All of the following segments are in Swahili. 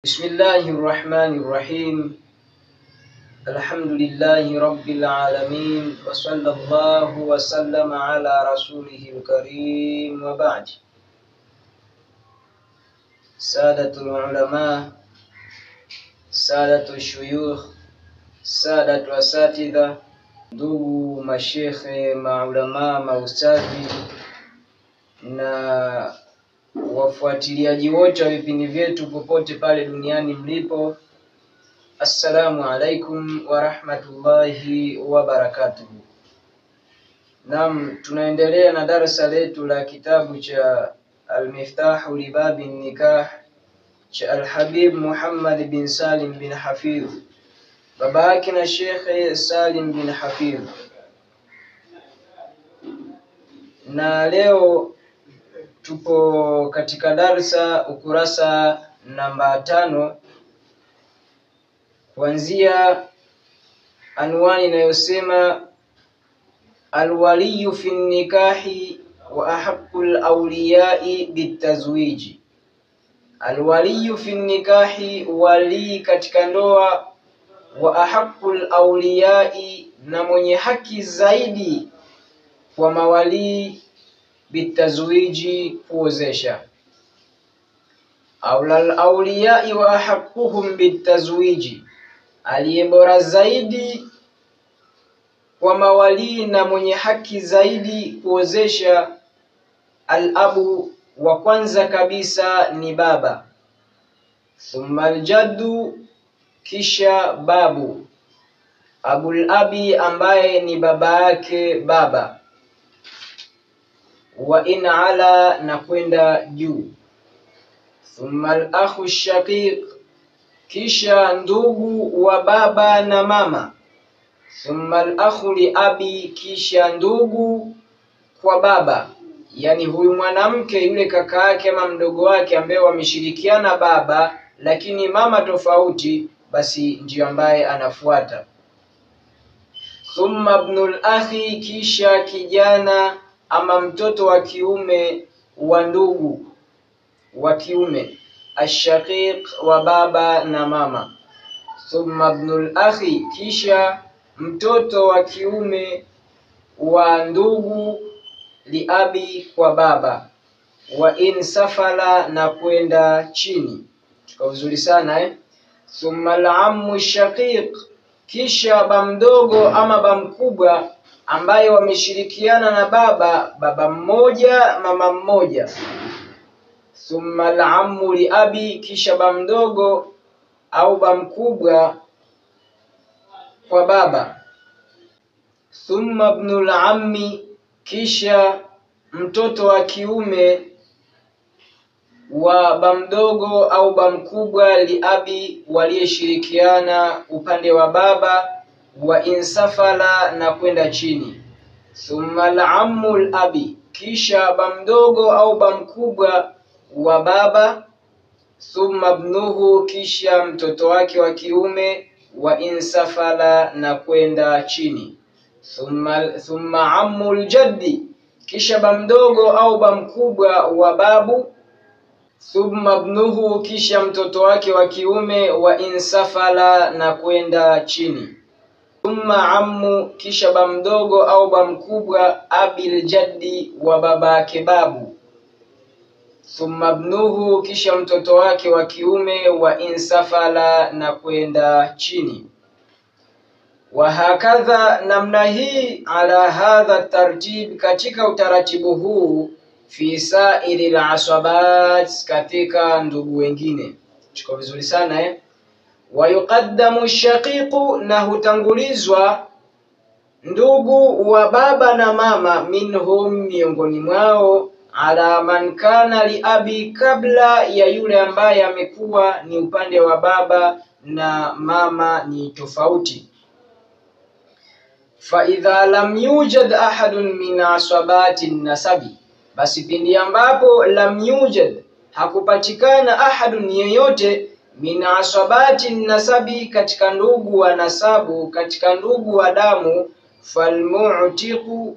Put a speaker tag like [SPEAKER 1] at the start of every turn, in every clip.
[SPEAKER 1] بسم الله الرحمن الرحيم. الحمد لله رب العالمين، وصلى الله وسلم على رسوله الكريم، وبعد. سادة العلماء، سادة الشيوخ، سادة الأساتذة، ndugu mashekhe, maulama, maustadhi na wafuatiliaji wote wa vipindi vyetu popote pale duniani mlipo, assalamu alaikum wa rahmatullahi wa barakatuh. Naam, tunaendelea na darasa letu la kitabu cha Al-Miftahu li Babi Nikah cha Al-Habib Muhammad bin Salim bin Hafidh, baba yake na Sheikh Salim bin Hafidh. Na leo tupo katika darsa ukurasa namba 5, kuanzia anwani inayosema alwaliyu fi nikahi wa ahaqqul awliyai bitazwiji. Alwaliyu fi nikahi, wali katika ndoa, wa ahaqqul awliyai, na mwenye haki zaidi kwa mawali, bitazwiji, kuozesha. Aulal awliyai wa ahaqquhum bitazwiji, aliyebora zaidi kwa mawali na mwenye haki zaidi kuozesha. Al-abu, wa kwanza kabisa ni baba. Thumma al-jaddu, kisha babu. Abul abi, ambaye ni baba yake baba. Wa in ala, na kwenda juu. Thumma al-akhu shaqiq, kisha ndugu wa baba na mama. Thumma al-akhu li abi, kisha ndugu kwa baba, yani huyu mwanamke yule kaka yake ama mdogo wake ambaye wameshirikiana baba lakini mama tofauti, basi ndio ambaye anafuata. Thumma ibnul akhi, kisha kijana ama mtoto wa kiume wa ndugu wa kiume, ashaqiq, wa baba na mama. Thumma ibnul akhi, kisha mtoto wa kiume wa ndugu liabi, kwa baba. Wa in safala, na kwenda chini. Tuko vizuri sana Thumma al-ammu shaqiq, kisha bamdogo ama bamkubwa ambaye wameshirikiana na baba mmoja mama mmoja. Thumma al-ammu liabi, kisha bamdogo au bamkubwa kwa baba. Thumma ibnul ammi, kisha mtoto wa kiume wa bamdogo au bamkubwa liabi, waliyeshirikiana upande wa baba. Wa insafala, na kwenda chini. Thumma al-ammu al-abi, kisha bamdogo au bamkubwa wa baba. Thumma ibnuhu, kisha mtoto wake wa kiume. Wa insafala, na kwenda chini. Thumma ammu al-jaddi, kisha bamdogo au bamkubwa wa babu. Thumma ibnuhu, kisha mtoto wake wa kiume. Wa insafala, na kwenda chini. Thumma ammu, kisha bamdogo au bamkubwa abil jaddi, wa babake babu. Thumma ibnuhu, kisha mtoto wake wa kiume. Wa insafala, na kwenda chini. Wa hakadha, namna hii, ala hadha tartib, katika utaratibu huu, fi sa'iril asabat, katika ndugu wengine. Tuko vizuri sana Wa yuqaddamu shaqiqu, na hutangulizwa ndugu wa baba na mama, minhum, miongoni mwao, ala man kana li abi, kabla ya yule ambaye amekuwa ni upande wa baba na mama ni tofauti. Fa idha lam yujad ahadun min asabati nasabi, basi pindi ambapo lam yujad, hakupatikana ahadun, yeyote, min asabati nasabi, katika ndugu wa nasabu, katika ndugu wa damu. Falmu'tiqu,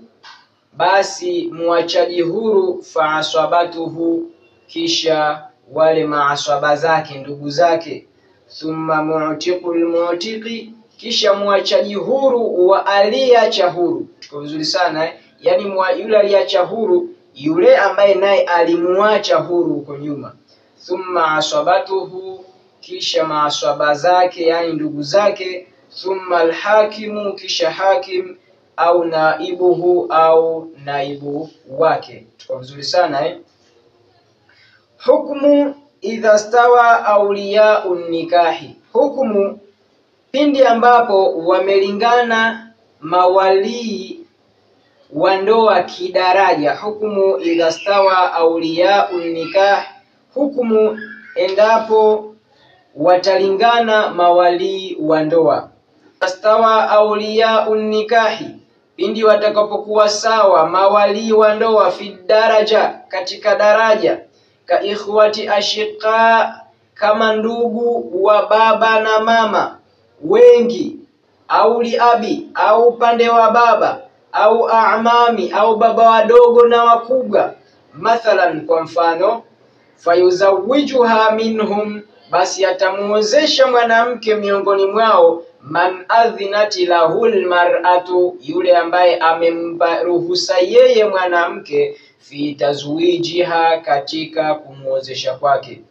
[SPEAKER 1] basi muachaji huru. Fa asabatuhu, kisha wale maaswaba zake, ndugu zake. Thumma mu'tiqul mu'tiqi, kisha muachaji huru wa aliacha huru. Tuko vizuri sana yani yule aliacha huru, yule ambaye naye alimuacha huru huko nyuma. Thumma aswabatuhu, kisha maaswaba zake yani ndugu zake. Thumma alhakimu, kisha hakim au naibuhu au naibu wake. Tuko vizuri sana Hukumu idha stawa awliyaun nikahi, hukumu pindi ambapo wamelingana mawalii wa ndoa kidaraja. Hukumu idha stawa awliyaun nikah, hukumu endapo watalingana mawalii wa ndoa. Stawa awliyaun nikahi, pindi watakapokuwa sawa mawalii wa ndoa, fi daraja, katika daraja. Ka ikhwati ashiqa, kama ndugu wa baba na mama wengi, au liabi, au upande wa baba, au amami, au baba wadogo na wakubwa. Mathalan, kwa mfano, fayuzawijuha minhum, basi atamuozesha mwanamke miongoni mwao, man adhinati lahul mar'atu, yule ambaye amempa ruhusa yeye mwanamke, fi tazwijiha, katika kumuozesha kwake.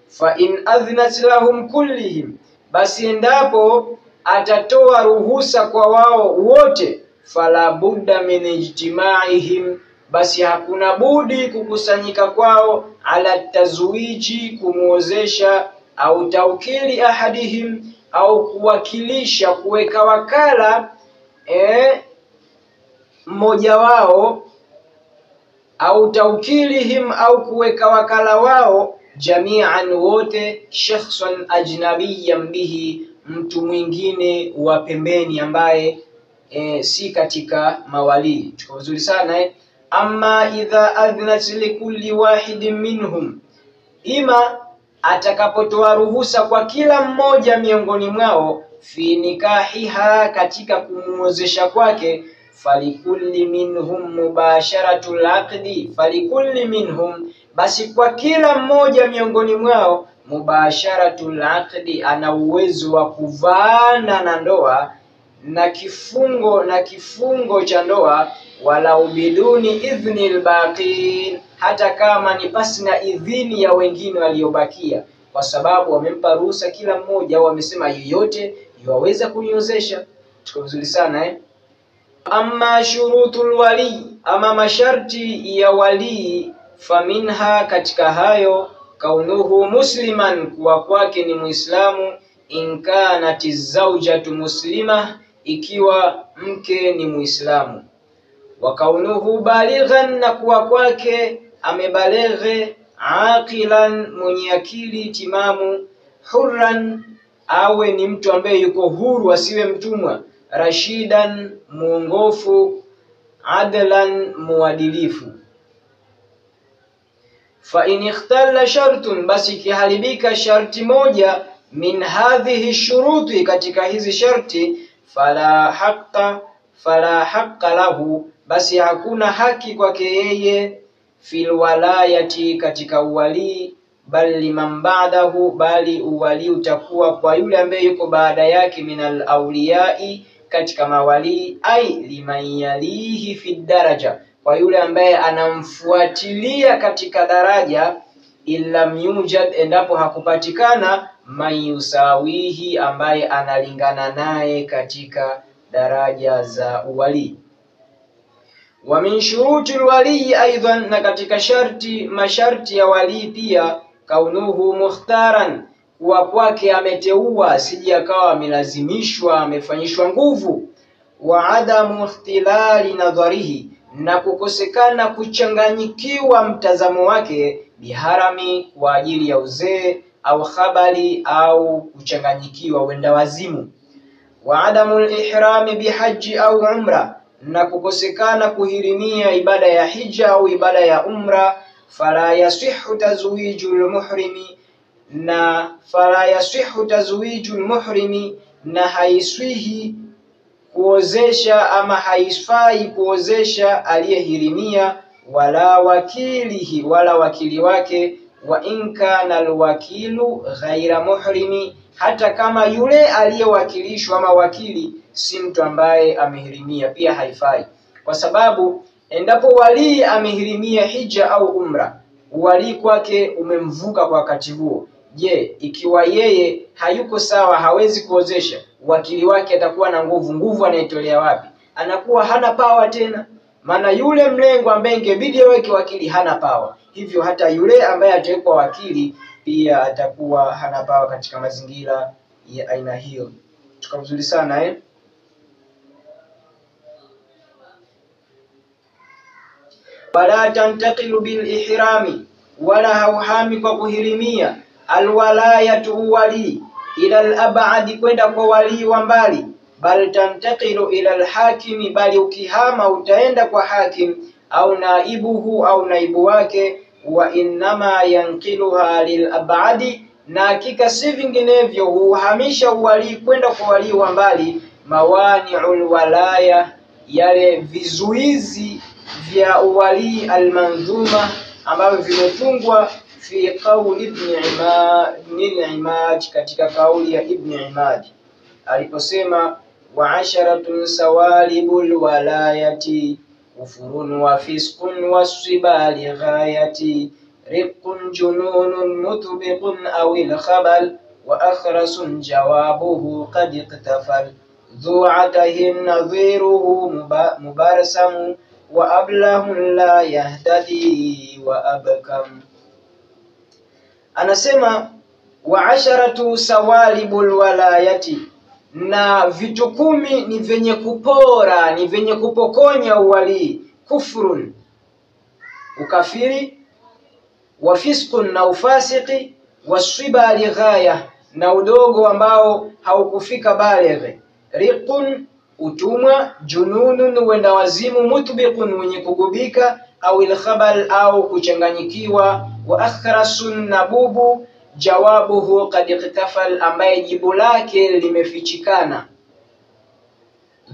[SPEAKER 1] Fa in adhinat lahum kullihim, basi endapo atatoa ruhusa kwa wao wote, fala budda min ijtimaihim, basi hakuna budi kukusanyika kwao, ala tazwiji, kumuozesha, au taukili ahadihim, au kuwakilisha, kuweka wakala mmoja wao, au taukilihim, au kuweka wakala wao, jami'an wote, shakhsan ajnabiyan bihi, mtu mwingine wa pembeni ambaye si katika mawali. Tuko vizuri sana Amma idha adhnat likulli wahidin minhum, ima atakapotoa ruhusa kwa kila mmoja miongoni mwao, fi nikahiha, katika kumuozesha kwake, falikulli minhum mubasharatul aqdi, falikulli minhum, basi kwa kila mmoja miongoni mwao, mubasharatul aqdi, ana uwezo wa kuvaana na ndoa na kifungo cha ndoa, wala biduni idhni albaqin, hata kama ni pasi na idhini ya wengine waliobakia, kwa sababu wamempa ruhusa kila mmoja, au wamesema yeyote yaweza kuniozesha. Tuko vizuri sana Amma shurutul wali, ama masharti ya wali, faminha, katika hayo, kaunuhu musliman, kuwa kwake ni Muislamu, in kanati zawjatu muslima, ikiwa mke ni Muislamu, wa kaunuhu balighan, na kuwa kwake amebaleghe, aqilan, mwenye akili timamu, hurran, awe ni mtu ambaye yuko huru, asiwe mtumwa, rashidan, muongofu, adlan, muadilifu. Fa in ikhtalla shartun, basi kiharibika sharti moja, min hadhihi shuruti, katika hizi sharti, fala haqqa lahu, basi hakuna haki kwake yeye, fil walayati, katika uwali, bal liman ba'dahu, bali uwali utakuwa kwa yule ambaye yuko baada yake, minal awliyai, katika mawali, ai liman yalihi fi daraja, kwa yule ambaye anamfuatilia katika daraja, illam yujad, endapo hakupatikana, man yusawihi, ambaye analingana naye katika daraja za uwali. Wa min shuruti wali aidan, na katika masharti ya wali pia, kaunuhu mukhtaran, kuwa kwake ameteua, asije akawa amelazimishwa, amefanyishwa nguvu. Wa adamu ikhtilali nadharihi, na kukosekana kuchanganyikiwa mtazamo wake, biharami, kwa ajili ya uzee, au khabali, au kuchanganyikiwa wenda wazimu. Wa adamu ihrami bihaji au umra, na kukosekana kuhirimia ibada ya hija au ibada ya umra. Fala yasihu tazwijul muhrimi, na haiswihi kuozesha, ama haifai kuozesha aliyehirimia, wala wakilihi, wala wakili wake, wa in kana alwakilu ghaira muhrimi, hata kama yule aliyewakilishwa ama wakili si mtu ambaye amehirimia, pia haifai. Kwa sababu endapo wali amehirimia hija au umra, wali kwake umemvuka kwa wakati huo, je, ikiwa yeye hayuko sawa, hawezi kuozesha, wakili wake atakuwa na nguvu? Nguvu anaitolea wapi? Anakuwa hana pawa tena, maana yule mlengo ambaye ingebidi aweke wakili hana pawa. Hivyo hata yule ambaye atawekwa wakili pia atakuwa hana pawa katika mazingira ya aina hiyo. Tuko vizuri sana Wala tantaqilu bil ihrami, wala hauhami kwa kuhirimia, alwalayatu wali, ila al-ab'adi, kwenda kwa wali wa mbali, bal tantaqilu ila al-hakimi, bali ukihama utaenda kwa hakim au naibuhu, au naibu wake. Wa innama yanqiluha lil ab'adi, na hakika si vinginevyo huhamisha wali kwenda kwa wali wa mbali, mawani'ul walaya, yale vizuizi vya uwali almanzuma ambavyo vimetungwa fi qauli ibn Imad, katika kauli ya Ibn Imad aliposema wa asharatun sawalibul walayati kufurun wa fisqun wasibali ghayati riqqun jununun mutbiqun awil khabal wa akhrasun jawabuhu qad iqtafal dhu'atahin nadhiruhu mubarsamu wa ablahu la yahtadi wa abkam. Anasema wa asharatu sawalibul walayati, na vitu 10 ni venye kupora, ni venye kupokonya uwali. Kufrun, ukafiri, wa fiskun, na ufasiki, waswiba lighaya, na udogo ambao haukufika balighi, riqun, utumwa, jununun, wenda wazimu, mutbiqun, wenye kugubika, au ilkhabal, au kuchanganyikiwa, wa akhrasun, na bubu, jawabuhu qad iqtafal, ambaye jibu lake limefichikana.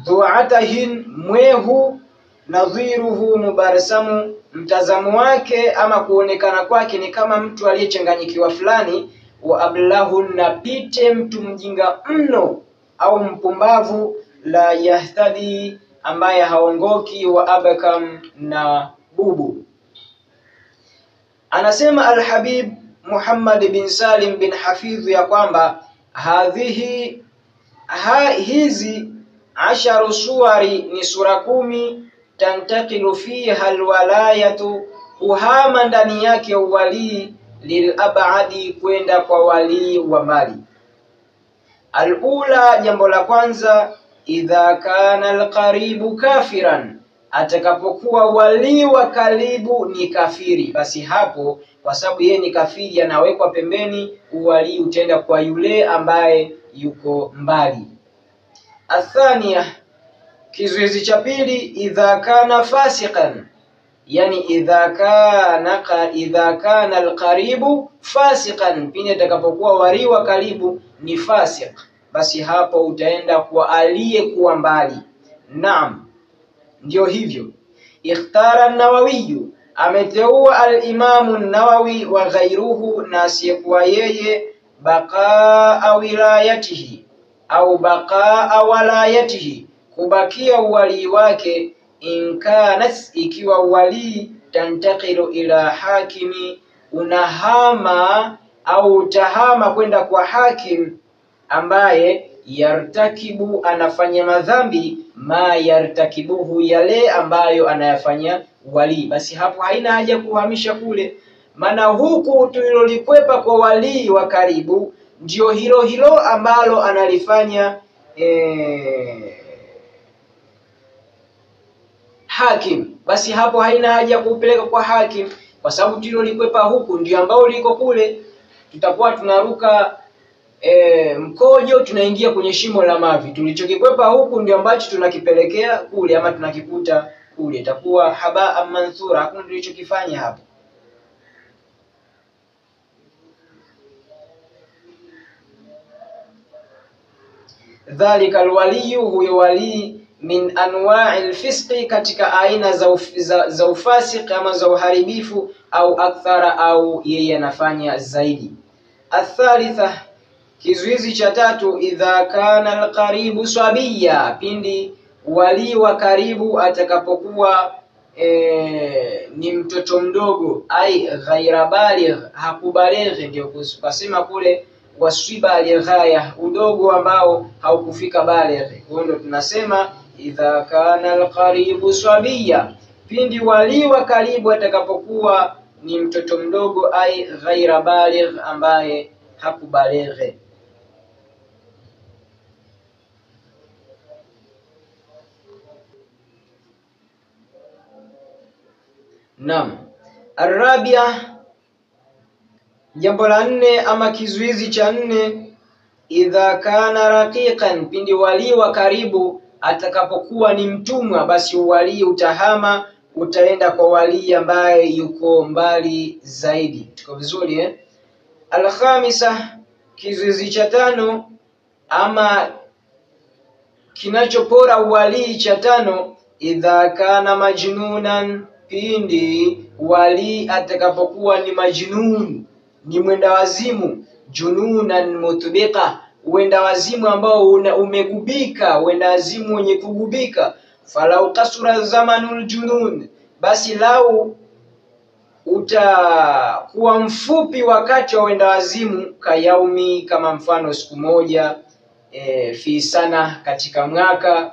[SPEAKER 1] Dhu'atahin, mwehu, nadhiruhu mubarsamu, mtazamo wake ama kuonekana kwake ni kama mtu aliyechanganyikiwa fulani. Wa ablahu, na pite, mtu mjinga mno au mpumbavu. La yahtadi, ambaye haongoki. Wa abkam, na bubu. Anasema Al-Habib Muhammad bin Salim bin Hafidh ya kwamba hizi 10 suwari ni sura 10, tantaqilu fiha alwalayatu, uhama ndani yake uwali, lilabadi, kwenda kwa wali wa mbali. Alula, jambo la kwanza, idha kana alqaribu kafiran, atakapokuwa wali wa karibu ni kafiri, basi hapo kwa sababu yeye ni kafiri anawekwa pembeni, uwali utenda kwa yule ambaye yuko mbali. Athania, kizuizi cha pili, idha kana fasiqan, yani idha kana alqaribu fasiqan, pindi atakapokuwa wali wa karibu ni fasiq, basi hapo utaenda kwa aliyekuwa mbali. Naam, ndio hivyo. Ikhtara an-Nawawi, ameteua al-Imamu an-Nawawi wa ghairuhu, na asiyekuwa yeye, baqaa wilayatihi au baqaa walayatihi, kubakia uwali wake, inkanas, ikiwa wali, tantaqilu ila hakimi, unahama au utahama kwenda kwa hakim ambaye yartakibu, anafanya madhambi, ma yartakibuhu, yale ambayo anayafanya wali, basi hapo haina haja kuhamisha kule, maana huku tulilolikwepa kwa wali wa karibu ndio hilo ambalo analifanya hakim, basi hapo haina haja kupeleka kwa hakim, kwa sababu tulilolikwepa huku ndio ambao liko kule. Tutakuwa tunaruka mkojo, tunaingia kwenye shimo la mavi. Tulichokikwepa huku ndio ambacho tunakipelekea kule, ama tunakikuta kule, itakuwa haba manthura, hakuna tulichokifanya hapo. Dhalika alwaliyu, huyo wali, min anwa'i alfisqi, katika aina za ufasik ama za uharibifu, au akthara, au yeye anafanya zaidi. Athalitha, kizuizi cha tatu, idha kana alqaribu sabiya, pindi wali wa karibu atakapokuwa ni mtoto mdogo, ai ghaira baligh, hakubalighi. Ndio kusema kule waswiba alighaya, udogo ambao haukufika balighi. Kwa hiyo tunasema idha kana alqaribu sabiya, pindi wali wa karibu atakapokuwa ni mtoto mdogo, ai ghaira baligh, ambaye hakubalighi. Naam. Arabia, jambo la nne ama kizuizi cha nne, idha kana raqiqan, pindi wali wa karibu atakapokuwa ni mtumwa, basi wali utahama, utaenda kwa wali ambaye yuko mbali zaidi. Tuko vizuri Alkhamisa, kizuizi cha tano ama kinachopora wali cha tano, idha kana majnunan, pindi wali atakapokuwa ni majnun, ni mwenda wazimu, jununan mutbiqa, wenda wazimu ambao umegubika, wenda wazimu wenye kugubika. Falau kasura zamanul junun, basi lau utakuwa mfupi wakati wa wenda wazimu, kayaumi, kama mfano siku moja, fi sana, katika mwaka,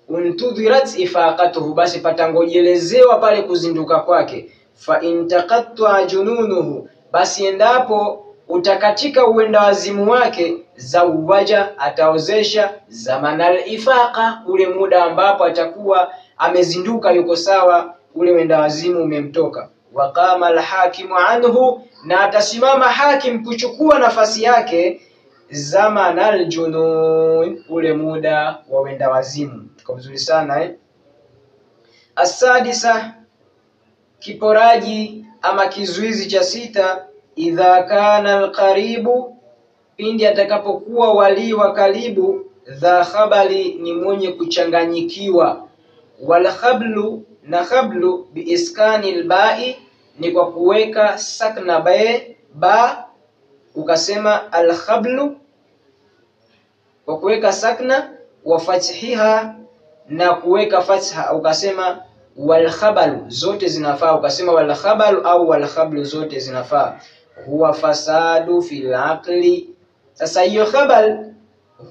[SPEAKER 1] untudhirat ifaqatuhu, basi patangojelezewa pale kuzinduka kwake. Fa intaqatta jununuhu, basi endapo utakatika uenda wazimu wake, zawaja, ataozesha, zamanal ifaqa, ule muda ambapo atakuwa amezinduka, yuko sawa, ule uenda wazimu umemtoka. Waqama alhakimu anhu, na atasimama hakim kuchukua nafasi yake, zamanal junun, ule muda wa wenda wazimu. Kwa vizuri sana Asadisa, kiporaji ama kizuizi cha sita, idha kana alqaribu, pindi atakapokuwa wali wa karibu, dha khabali, ni mwenye kuchanganyikiwa. Wal khablu, na khablu biiskani albai, ni kwa kuweka sakna ba, ukasema alkhablu kwa kuweka sakna, wa fathiha, na kuweka fatha, ukasema wal khabalu, zote zinafaa, ukasema wal khabalu au wal khablu, zote zinafaa. Huwa fasadu fil aqli, sasa hiyo khabal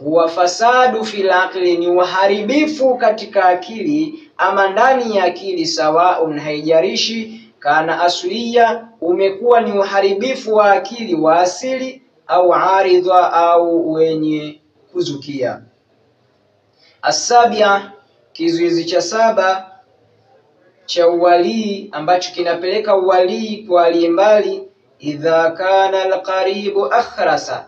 [SPEAKER 1] huwa fasadu fil aqli, ni uharibifu katika akili ama ndani ya akili, sawaun, haijarishi, kana asliya, umekuwa ni uharibifu wa akili wa asili, au aridha, au wenye kuzukia. Asabia, kizuizi cha saba cha uwali ambacho kinapeleka uwali kwa aliyembali, idha kana alqaribu akhrasa,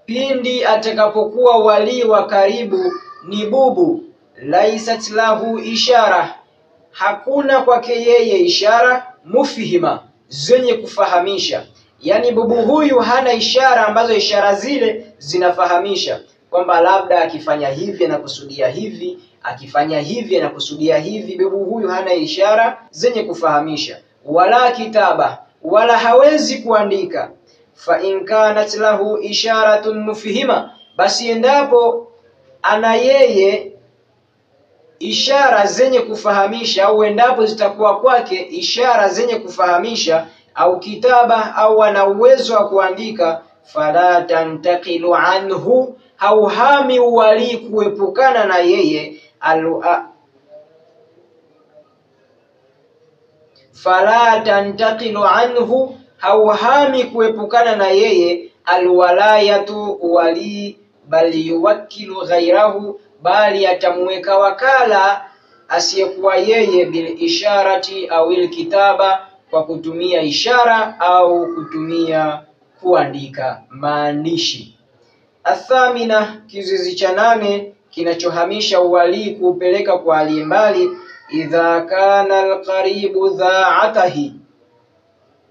[SPEAKER 1] pindi atakapokuwa wali wa karibu ni bubu, laisat lahu ishara, hakuna kwake yeye ishara, mufhima, zenye kufahamisha. Yani bubu huyu hana ishara ambazo ishara zile zinafahamisha kwamba labda akifanya hivi anakusudia hivi, akifanya hivi anakusudia hivi. Bubu huyu hana ishara zenye kufahamisha, wala kitaba, wala hawezi kuandika. Fa in kanat lahu isharatun mufhima, basi endapo ana yeye ishara zenye kufahamisha, au endapo zitakuwa kwake ishara zenye kufahamisha, au kitaba, au ana uwezo wa kuandika, fala tantaqilu anhu, hauhami uwali kuepukana na yeye, fala tantaqilu anhu, hauhami kuepukana na yeye, alwalayatu, wali, bali yuwakilu ghairahu, bali atamweka wakala asiyekuwa yeye, bil isharati au il kitaba, kwa kutumia ishara au kutumia kuandika maandishi. Athamina, kizuizi cha nane kinachohamisha uwali kuupeleka kwa aliyembali, idha kana alqaribu dha'atahi,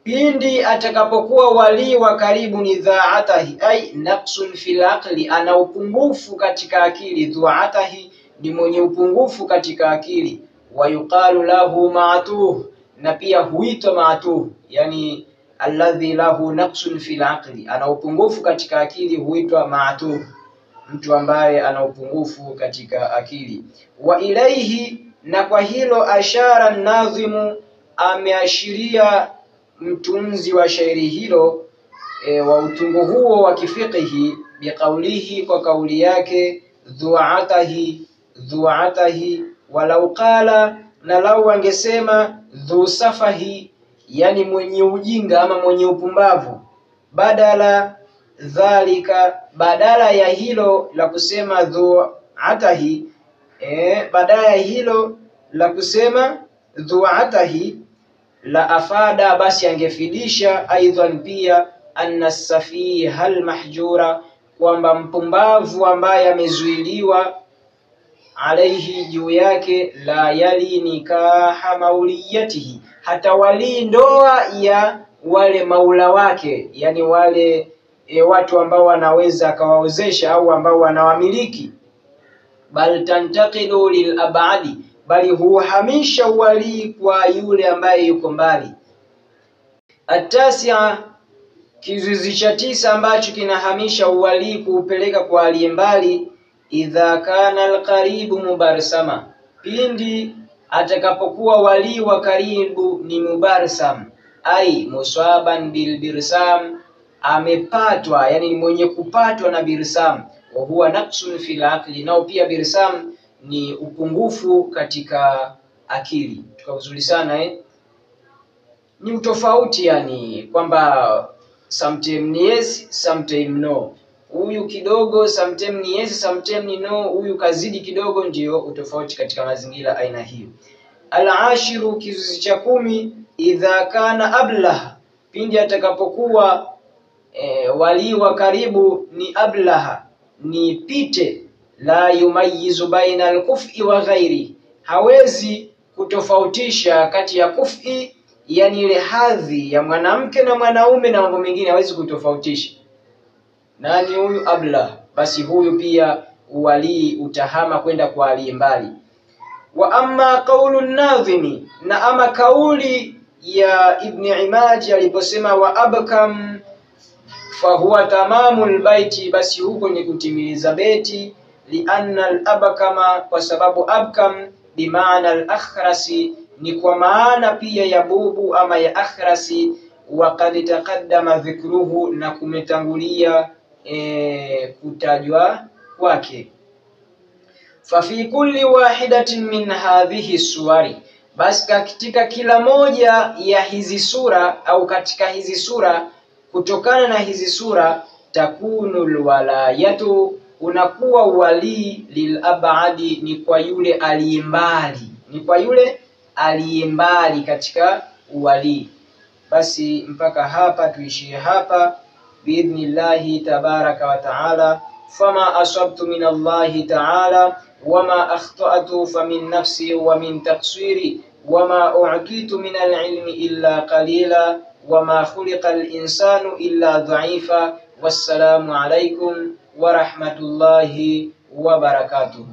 [SPEAKER 1] pindi atakapokuwa wali wa karibu ni dha'atahi, ay naqsun fil aqli, ana upungufu katika akili. Dha'atahi ni mwenye upungufu katika akili. Wa yuqalu lahu ma'tuh, na pia huitwa ma'tuh, yani alladhi lahu naqsun fil aqli, ana upungufu katika akili huitwa ma'tuh, mtu ambaye ana upungufu katika akili. Wa ilaihi, na kwa hilo ashara an-nadhimu, ameashiria mtunzi wa shairi hilo wa utungo huo wa kifiqhi, biqaulihi, kwa kauli yake, dhu'atahi, walau qala, na lau angesema dhu safahi, yani mwenye ujinga ama mwenye upumbavu, badala dhalika, badala ya hilo la kusema dhu'atahi, badala ya hilo la kusema dhu'atahi, la afada, basi angefidisha aidhan pia, anna safiha almahjura, kwamba mpumbavu ambaye amezuiliwa, alaihi, juu yake, la yali nikaha mauliyatihi, hata wali ndoa ya wale maula wake, yani wale watu ambao wanaweza akawaozesha au ambao wanawamiliki. Bal tantaqilu lil abadi, bali huhamisha wali kwa yule ambaye yuko mbali. Atasia, kizuizi cha 9 ambacho kinahamisha wali kuupeleka kwa aliye mbali, idha kana alqaribu mubarsama, pindi atakapokuwa wali wa karibu ni mubarsam, ai muswaban bil birsam, amepatwa, yani ni mwenye kupatwa na birsam. Wa huwa naqsun fil aqli, nao pia birsam ni upungufu katika akili. Tuko vizuri sana ni utofauti, yani kwamba sometime ni yes, sometime no. Huyu kidogo sometime ni yes, sometime ni no, huyu kazidi kidogo, ndio utofauti katika mazingira aina hiyo. Al-ashiru, kizuizi cha 10, idha kana ablah, pindi atakapokuwa wali wa karibu ni ablaha, ni pite, la yumayizu baina al-kufi wa ghairi, hawezi kutofautisha kati ya kufi, yani ile hadhi ya mwanamke na mwanaume na mambo mengine, hawezi kutofautisha. Nani huyu? Ablah. Basi huyu pia wali utahama kwenda kwa aliye mbali. Wa amma qawlu an-nadhimi, na ama kauli ya Ibn Imaji aliposema wa abkam fa huwa tamamul baiti, basi huko ni kutimiliza beti. Lianna al-abkama, kwa sababu abkam bimaana al-akhrasi, ni kwa maana pia ya bubu ama ya akhrasi. Wa qad taqaddama dhikruhu, na kumetangulia kutajwa kwake. Fa fi kulli wahidatin min hadhihi suwari, basi katika kila moja ya hizi sura, au katika hizi sura, kutokana na hizi sura, takunu alwalayatu, unakuwa wali, lilabadi, ni kwa yule aliyembali, ni kwa yule aliyembali katika wali. Basi mpaka hapa tuishie hapa biidhnillahi tabaraka wa taala. Fama asabtu min Allahi taala wama akhta'tu famin nafsi wa min taqsiri wama u'titu min al-ilmi illa qalila wama khuliqa al-insanu illa dha'ifa. Wassalamu alaykum wa rahmatullahi wa barakatuh.